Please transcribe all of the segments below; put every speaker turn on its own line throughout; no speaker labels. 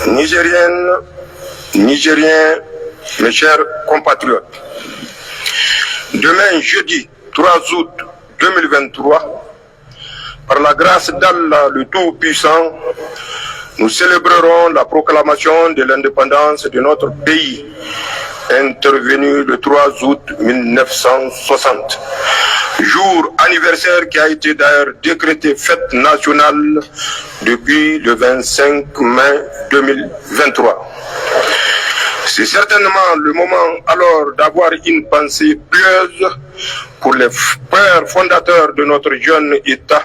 Nigériennes, Nigériens, mes chers compatriotes, demain jeudi 3 août 2023, par la grâce d'Allah le Tout-Puissant, nous célébrerons la proclamation de l'indépendance de notre pays, intervenue le 3 août 1960. Jour anniversaire qui a été d'ailleurs décrété fête nationale depuis le 25 mai 2023. C'est certainement le moment alors d'avoir une pensée pieuse pour les pères fondateurs de notre jeune État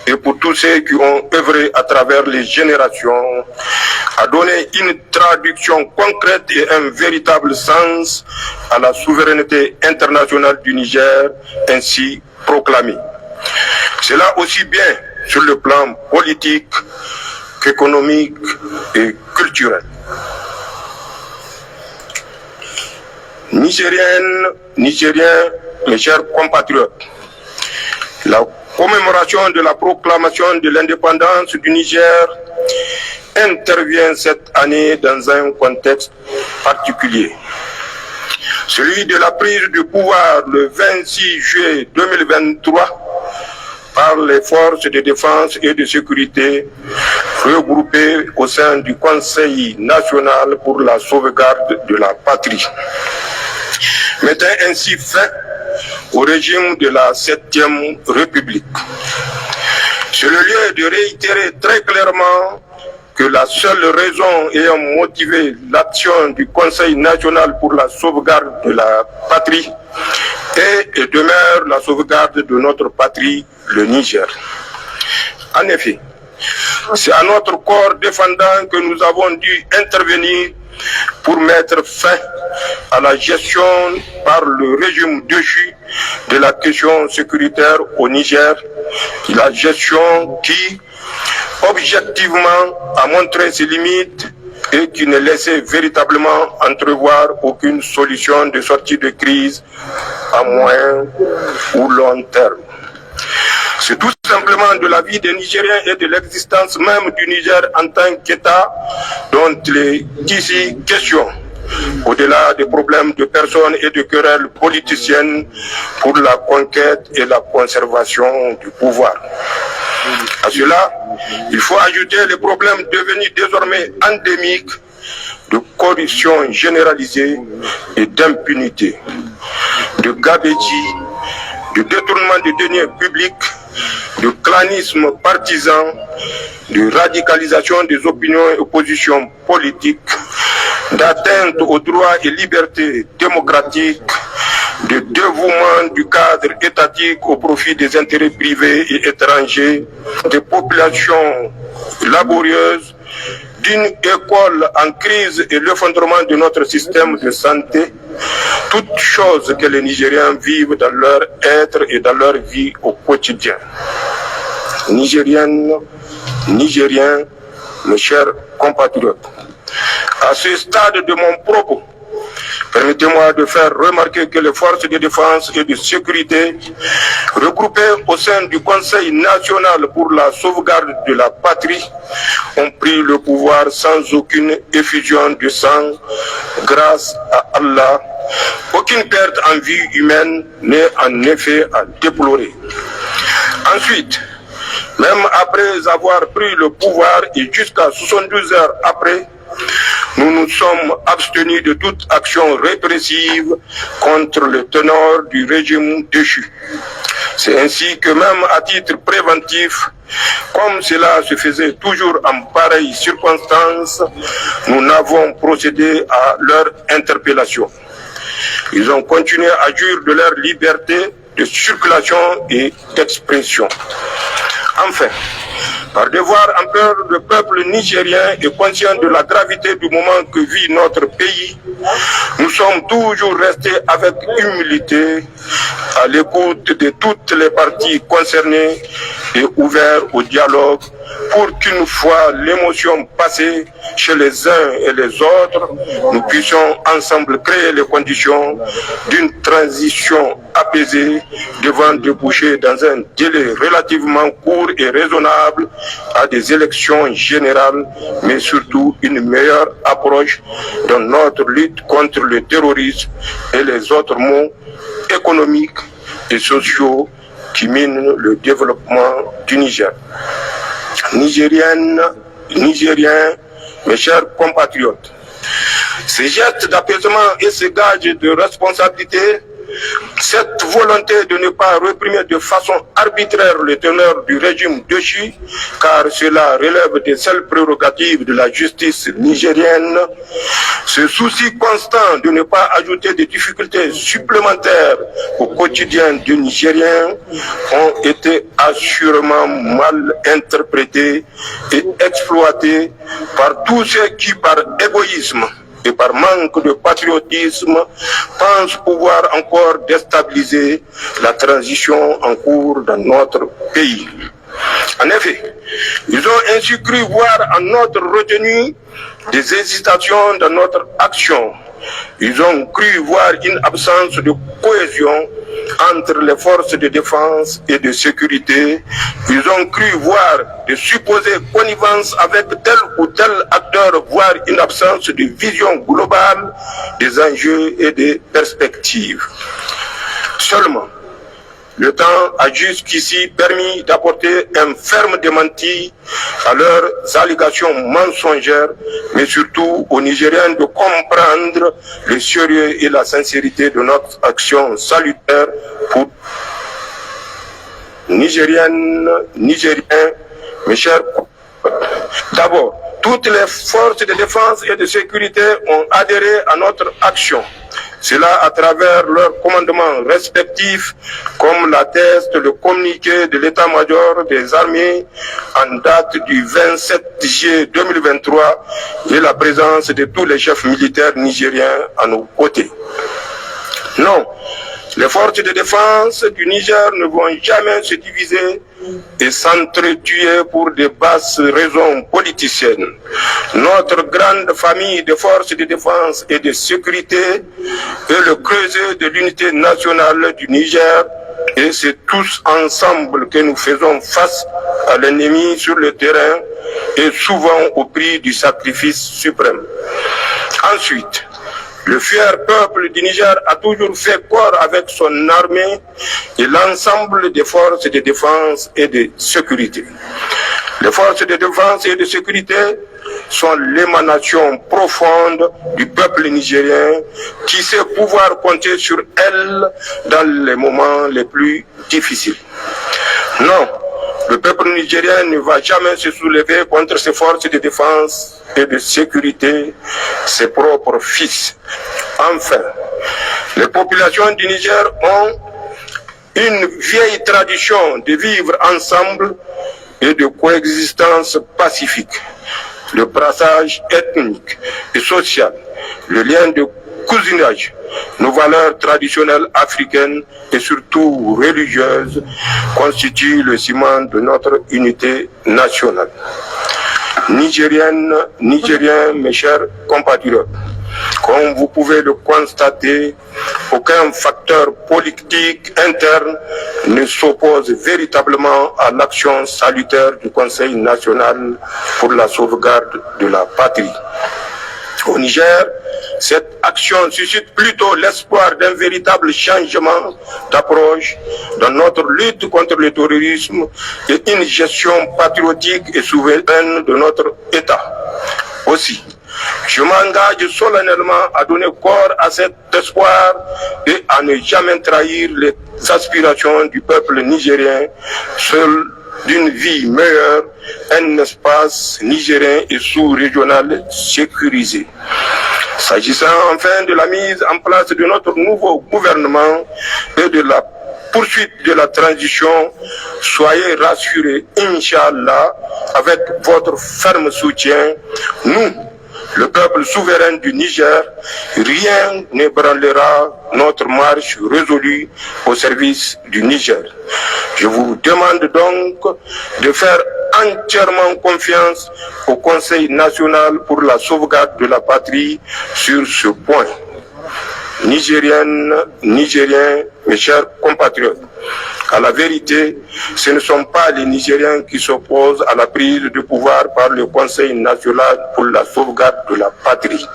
et pour tous ceux qui ont œuvré à travers les générations à donner une traduction concrète et un véritable sens à la souveraineté internationale du Niger ainsi proclamée. Cela aussi bien sur le plan politique qu'économique et culturel. Nigériennes, Nigériens, mes chers compatriotes, la commémoration de la proclamation de l'indépendance du Niger intervient cette année dans un contexte particulier. Celui de la prise du pouvoir le 26 juillet 2023 par les forces de défense et de sécurité regroupées au sein du Conseil national pour la sauvegarde de la patrie, mettant ainsi fin au régime de la 7e République. C'est le lieu de réitérer très clairement que la seule raison ayant motivé l'action du Conseil national pour la sauvegarde de la patrie est et demeure la sauvegarde de notre patrie, le Niger. En effet, c'est à notre corps défendant que nous avons dû intervenir pour mettre fin à la gestion par le régime déchu de la question sécuritaire au Niger, la gestion qui, objectivement, a montré ses limites et qui ne laissait véritablement entrevoir aucune solution de sortie de crise à moyen ou long terme. C'est tout simplement de la vie des Nigériens et de l'existence même du Niger en tant qu'État dont il est ici question, au-delà des problèmes de personnes et de querelles politiciennes pour la conquête et la conservation du pouvoir. À cela, il faut ajouter les problèmes devenus désormais endémiques de corruption généralisée et d'impunité, de gabegie, de détournement des deniers publics, de clanisme partisan, de radicalisation des opinions et positions politiques, d'atteinte aux droits et libertés démocratiques, de dévouement du cadre étatique au profit des intérêts privés et étrangers, des populations laborieuses, d'une école en crise et l'effondrement de notre système de santé, toutes choses que les Nigériens vivent dans leur être et dans leur vie au quotidien. Nigériennes, Nigériens, mes chers compatriotes, à ce stade de mon propos, permettez-moi de faire remarquer que les forces de défense et de sécurité regroupées au sein du Conseil national pour la sauvegarde de la patrie ont pris le pouvoir sans aucune effusion de sang grâce à Allah. Aucune perte en vie humaine n'est en effet à déplorer. Ensuite, même après avoir pris le pouvoir et jusqu'à 72 heures après, nous nous sommes abstenus de toute action répressive contre le tenor du régime déchu. C'est ainsi que même à titre préventif, comme cela se faisait toujours en pareille circonstance, nous n'avons procédé à leur interpellation. Ils ont continué à jouir de leur liberté de circulation et d'expression. Enfin, par devoir envers le peuple nigérien et conscient de la gravité du moment que vit notre pays, nous sommes toujours restés avec humilité à l'écoute de toutes les parties concernées et ouverts au dialogue pour qu'une fois l'émotion passée chez les uns et les autres, nous puissions ensemble créer les conditions d'une transition apaisée devant déboucher dans un délai relativement court et raisonnable à des élections générales, mais surtout une meilleure approche dans notre lutte contre le terrorisme et les autres maux économiques et sociaux qui minent le développement du Niger. Nigériennes, Nigériens, mes chers compatriotes, ces gestes d'apaisement et ces gages de responsabilité, cette volonté de ne pas réprimer de façon arbitraire les teneurs du régime déchu, car cela relève des seules prérogatives de la justice nigérienne, ce souci constant de ne pas ajouter des difficultés supplémentaires au quotidien du Nigérien ont été assurément mal interprétés et exploités par tous ceux qui, par égoïsme et par manque de patriotisme, pensent pouvoir encore déstabiliser la transition en cours dans notre pays. En effet, ils ont ainsi cru voir en notre retenue des hésitations dans notre action. Ils ont cru voir une absence de cohésion entre les forces de défense et de sécurité. Ils ont cru voir de supposées connivences avec tel ou tel acteur, voire une absence de vision globale des enjeux et des perspectives. Seulement, le temps a jusqu'ici permis d'apporter un ferme démenti à leurs allégations mensongères, mais surtout aux Nigériens de comprendre le sérieux et la sincérité de notre action salutaire pour Nigériennes, Nigériens, mes chers. D'abord, toutes les forces de défense et de sécurité ont adhéré à notre action. Cela à travers leurs commandements respectifs, comme l'atteste le communiqué de l'état-major des armées en date du 27 juillet 2023 et la présence de tous les chefs militaires nigériens à nos côtés. Non, les forces de défense du Niger ne vont jamais se diviser et s'entretuer pour des basses raisons politiciennes. Notre grande famille de forces de défense et de sécurité est le creuset de l'unité nationale du Niger et c'est tous ensemble que nous faisons face à l'ennemi sur le terrain et souvent au prix du sacrifice suprême. Ensuite, le fier peuple du Niger a toujours fait corps avec son armée et l'ensemble des forces de défense et de sécurité. Les forces de défense et de sécurité sont l'émanation profonde du peuple nigérien qui sait pouvoir compter sur elles dans les moments les plus difficiles. Non, le peuple nigérien ne va jamais se soulever contre ses forces de défense et de sécurité, ses propres fils. Enfin, les populations du Niger ont une vieille tradition de vivre ensemble et de coexistence pacifique. Le brassage ethnique et social, le lien de cousinage, nos valeurs traditionnelles africaines et surtout religieuses constituent le ciment de notre unité nationale. Nigériennes, Nigériens, mes chers compatriotes, comme vous pouvez le constater, aucun facteur politique interne ne s'oppose véritablement à l'action salutaire du Conseil national pour la sauvegarde de la patrie. Au Niger, cette action suscite plutôt l'espoir d'un véritable changement d'approche dans notre lutte contre le terrorisme et une gestion patriotique et souveraine de notre État. Aussi, je m'engage solennellement à donner corps à cet espoir et à ne jamais trahir les aspirations du peuple nigérien, seul d'une vie meilleure, un espace nigérien et sous-régional sécurisé. S'agissant enfin de la mise en place de notre nouveau gouvernement et de la poursuite de la transition, soyez rassurés, Inch'Allah, avec votre ferme soutien, nous, le peuple souverain du Niger, rien n'ébranlera notre marche résolue au service du Niger. Je vous demande donc de faire entièrement confiance au Conseil national pour la sauvegarde de la patrie sur ce point. Nigériennes, Nigériens, mes chers compatriotes, à la vérité, ce ne sont pas les Nigériens qui s'opposent à la prise de pouvoir par le Conseil national pour la sauvegarde de la patrie.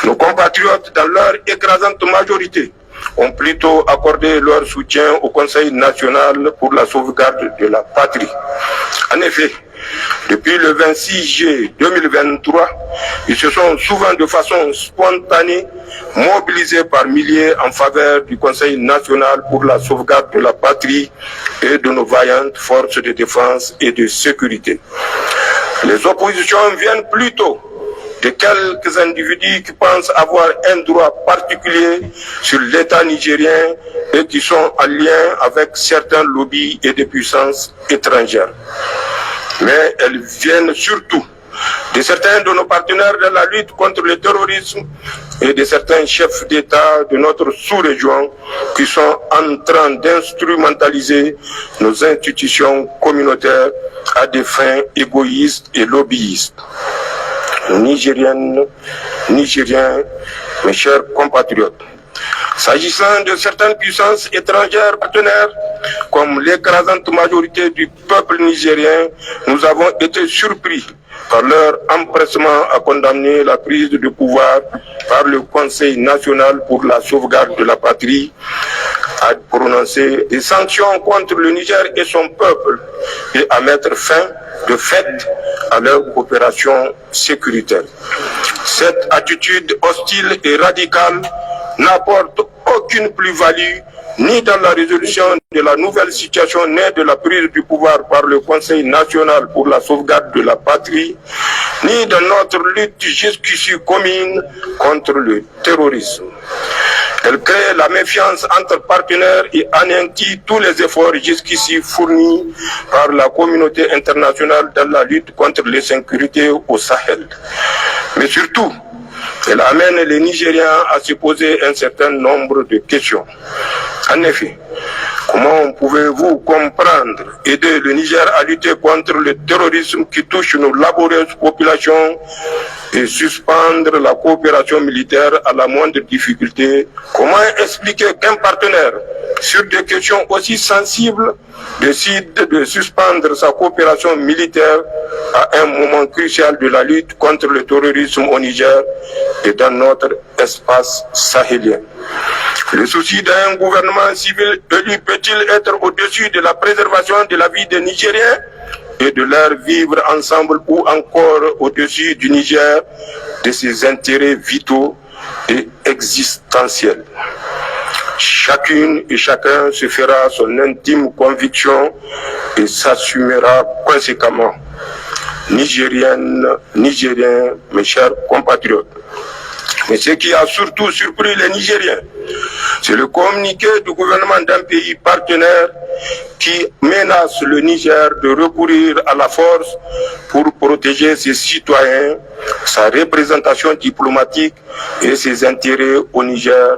Nos compatriotes, dans leur écrasante majorité, ont plutôt accordé leur soutien au Conseil national pour la sauvegarde de la patrie. En effet, depuis le 26 juillet 2023, ils se sont souvent de façon spontanée mobilisés par milliers en faveur du Conseil national pour la sauvegarde de la patrie et de nos vaillantes forces de défense et de sécurité. Les oppositions viennent plutôt de quelques individus qui pensent avoir un droit particulier sur l'État nigérien et qui sont en lien avec certains lobbies et des puissances étrangères. Mais elles viennent surtout de certains de nos partenaires dans la lutte contre le terrorisme et de certains chefs d'État de notre sous-région qui sont en train d'instrumentaliser nos institutions communautaires à des fins égoïstes et lobbyistes. Nigériennes, Nigériens, mes chers compatriotes, s'agissant de certaines puissances étrangères partenaires, comme l'écrasante majorité du peuple nigérien, nous avons été surpris par leur empressement à condamner la prise de pouvoir par le Conseil national pour la sauvegarde de la patrie, à prononcer des sanctions contre le Niger et son peuple et à mettre fin de fait à leur coopération sécuritaire. Cette attitude hostile et radicale n'apporte aucune plus-value ni dans la résolution de la nouvelle situation née de la prise du pouvoir par le Conseil national pour la sauvegarde de la patrie, ni dans notre lutte jusqu'ici commune contre le terrorisme. Elle crée la méfiance entre partenaires et anéantit tous les efforts jusqu'ici fournis par la communauté internationale dans la lutte contre l'insécurité au Sahel. Mais surtout, elle amène les Nigériens à se poser un certain nombre de questions. En effet, comment pouvez-vous comprendre, aider le Niger à lutter contre le terrorisme qui touche nos laborieuses populations et suspendre la coopération militaire à la moindre difficulté? Comment expliquer qu'un partenaire, sur des questions aussi sensibles, décide de suspendre sa coopération militaire à un moment crucial de la lutte contre le terrorisme au Niger et dans notre espace sahélien? Le souci d'un gouvernement civil élu peut-il être au-dessus de la préservation de la vie des Nigériens et de leur vivre ensemble, ou encore au-dessus du Niger, de ses intérêts vitaux et existentiels? Chacune et chacun se fera son intime conviction et s'assumera conséquemment. Nigériennes, Nigériens, mes chers compatriotes. Mais ce qui a surtout surpris les Nigériens, c'est le communiqué du gouvernement d'un pays partenaire qui menace le Niger de recourir à la force pour protéger ses citoyens, sa représentation diplomatique et ses intérêts au Niger,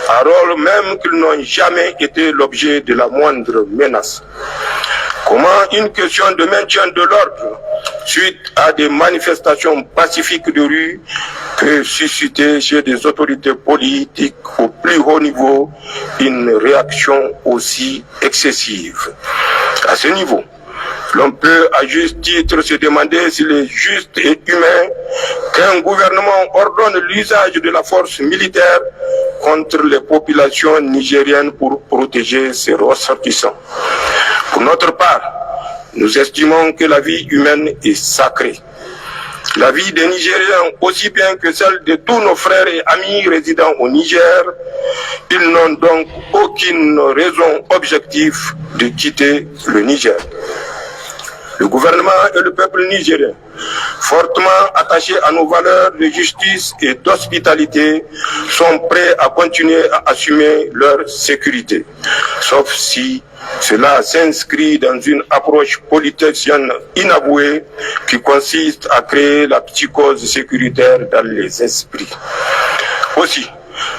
alors même qu'ils n'ont jamais été l'objet de la moindre menace. Comment une question de maintien de l'ordre suite à des manifestations pacifiques de rue peut susciter chez des autorités politiques au plus haut niveau une réaction aussi excessive? À ce niveau, l'on peut à juste titre se demander s'il est juste et humain qu'un gouvernement ordonne l'usage de la force militaire contre les populations nigériennes pour protéger ses ressortissants. Pour notre part, nous estimons que la vie humaine est sacrée. La vie des Nigériens, aussi bien que celle de tous nos frères et amis résidant au Niger, ils n'ont donc aucune raison objective de quitter le Niger. Le gouvernement et le peuple nigérien fortement attachés à nos valeurs de justice et d'hospitalité, sont prêts à continuer à assumer leur sécurité, sauf si cela s'inscrit dans une approche politicienne inavouée qui consiste à créer la psychose sécuritaire dans les esprits. Aussi,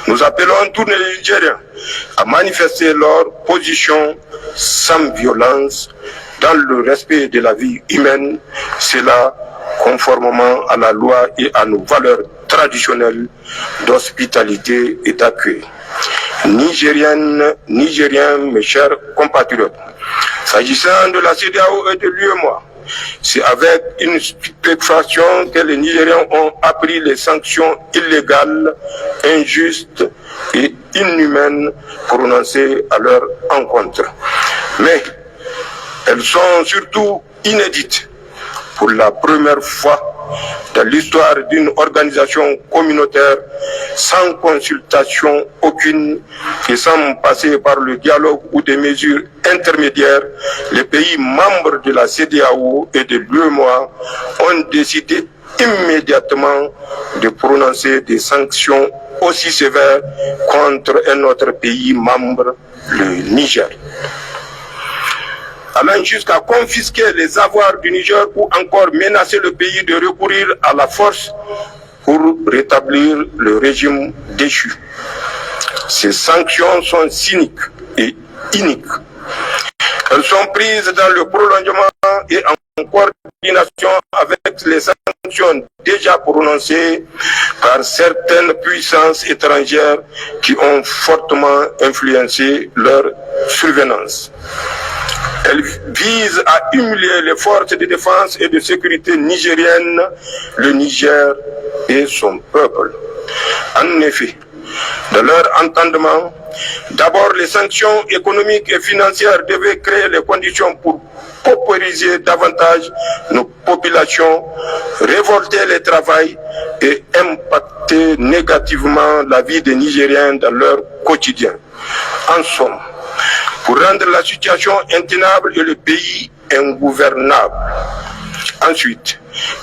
nous appelons tous les Nigériens à manifester leur position sans violence, dans le respect de la vie humaine, cela conformément à la loi et à nos valeurs traditionnelles d'hospitalité et d'accueil. Nigériennes, Nigériens, mes chers compatriotes, s'agissant de la CEDEAO et de l'UEMOA, c'est avec une stupéfaction que les Nigériens ont appris les sanctions illégales, injustes et inhumaines prononcées à leur encontre. Mais elles sont surtout inédites. Pour la première fois dans l'histoire d'une organisation communautaire, sans consultation aucune et sans passer par le dialogue ou des mesures intermédiaires, les pays membres de la CEDEAO et de l'UEMOA ont décidé immédiatement de prononcer des sanctions aussi sévères contre un autre pays membre, le Niger, allant jusqu'à confisquer les avoirs du Niger ou encore menacer le pays de recourir à la force pour rétablir le régime déchu. Ces sanctions sont cyniques et iniques. Elles sont prises dans le prolongement et en coordination avec les sanctions déjà prononcées par certaines puissances étrangères qui ont fortement influencé leur survenance. Elle vise à humilier les forces de défense et de sécurité nigériennes, le Niger et son peuple. En effet, de leur entendement, d'abord les sanctions économiques et financières devaient créer les conditions pour paupériser davantage nos populations, révolter les travails et impacter négativement la vie des Nigériens dans leur quotidien. En somme, pour rendre la situation intenable et le pays ingouvernable. Ensuite,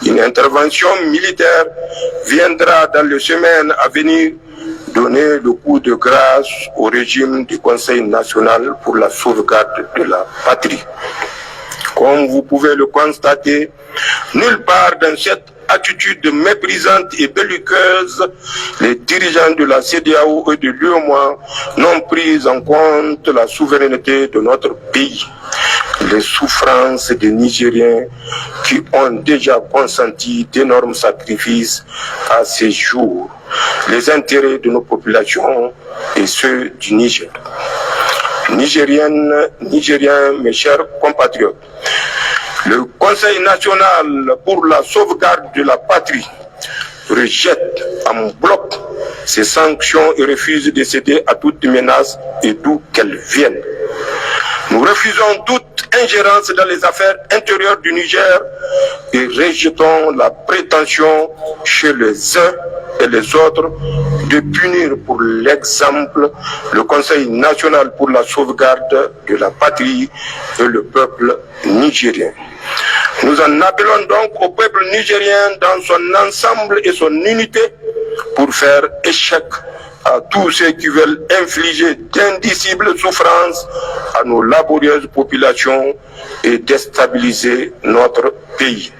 une intervention militaire viendra dans les semaines à venir donner le coup de grâce au régime du Conseil national pour la sauvegarde de la patrie. Comme vous pouvez le constater, nulle part dans cette attitude méprisante et belliqueuse, les dirigeants de la CEDEAO et de l'UEMOA n'ont pris en compte la souveraineté de notre pays, les souffrances des Nigériens qui ont déjà consenti d'énormes sacrifices à ces jours, les intérêts de nos populations et ceux du Niger. Nigériennes, Nigériens, mes chers compatriotes, le Conseil national pour la sauvegarde de la patrie rejette en bloc ces sanctions et refuse de céder à toute menace et d'où qu'elles viennent. Nous refusons toute ingérence dans les affaires intérieures du Niger et rejetons la prétention chez les uns et les autres de punir pour l'exemple le Conseil national pour la sauvegarde de la patrie et le peuple nigérien. Nous en appelons donc au peuple nigérien dans son ensemble et son unité pour faire échec à tous ceux qui veulent infliger d'indicibles souffrances à nos laborieuses populations et déstabiliser notre pays.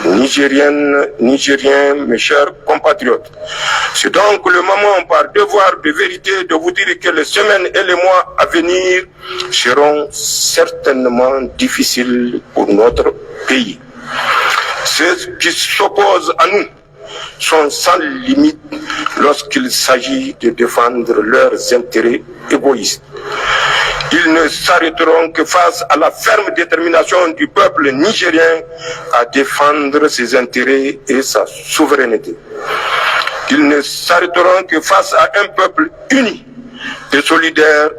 Nigériennes, Nigériens, mes chers compatriotes, c'est donc le moment par devoir de vérité de vous dire que les semaines et les mois à venir seront certainement difficiles pour notre pays. Ceux qui s'opposent à nous sont sans limite lorsqu'il s'agit de défendre leurs intérêts égoïstes. Ils ne s'arrêteront que face à la ferme détermination du peuple nigérien à défendre ses intérêts et sa souveraineté. Ils ne s'arrêteront que face à un peuple uni et solidaire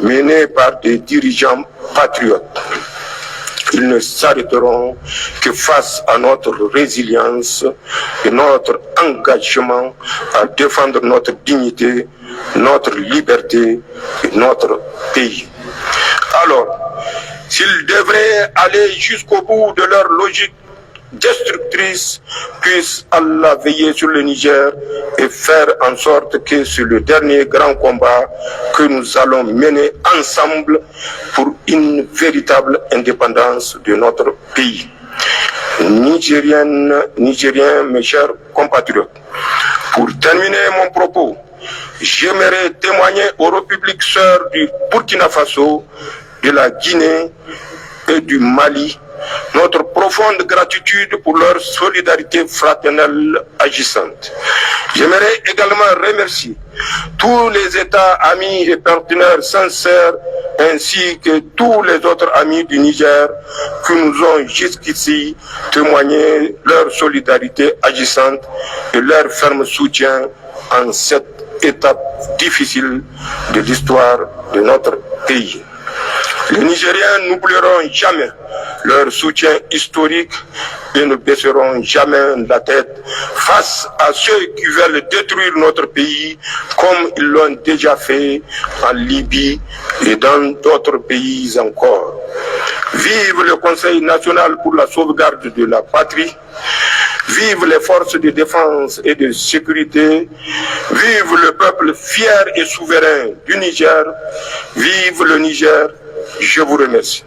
mené par des dirigeants patriotes. Ils ne s'arrêteront que face à notre résilience et notre engagement à défendre notre dignité, notre liberté et notre pays. Alors, s'ils devraient aller jusqu'au bout de leur logique destructrices, puisse Allah veiller sur le Niger et faire en sorte que c'est le dernier grand combat que nous allons mener ensemble pour une véritable indépendance de notre pays. Nigériennes, Nigériens, mes chers compatriotes, pour terminer mon propos, j'aimerais témoigner aux républiques sœurs du Burkina Faso, de la Guinée et du Mali notre profonde gratitude pour leur solidarité fraternelle agissante. J'aimerais également remercier tous les États amis et partenaires sincères ainsi que tous les autres amis du Niger qui nous ont jusqu'ici témoigné leur solidarité agissante et leur ferme soutien en cette étape difficile de l'histoire de notre pays. Les Nigériens n'oublieront jamais leur soutien historique et ne baisseront jamais la tête face à ceux qui veulent détruire notre pays comme ils l'ont déjà fait en Libye et dans d'autres pays encore. Vive le Conseil national pour la sauvegarde de la patrie. Vive les forces de défense et de sécurité. Vive le peuple fier et souverain du Niger. Vive le Niger. Je vous remercie.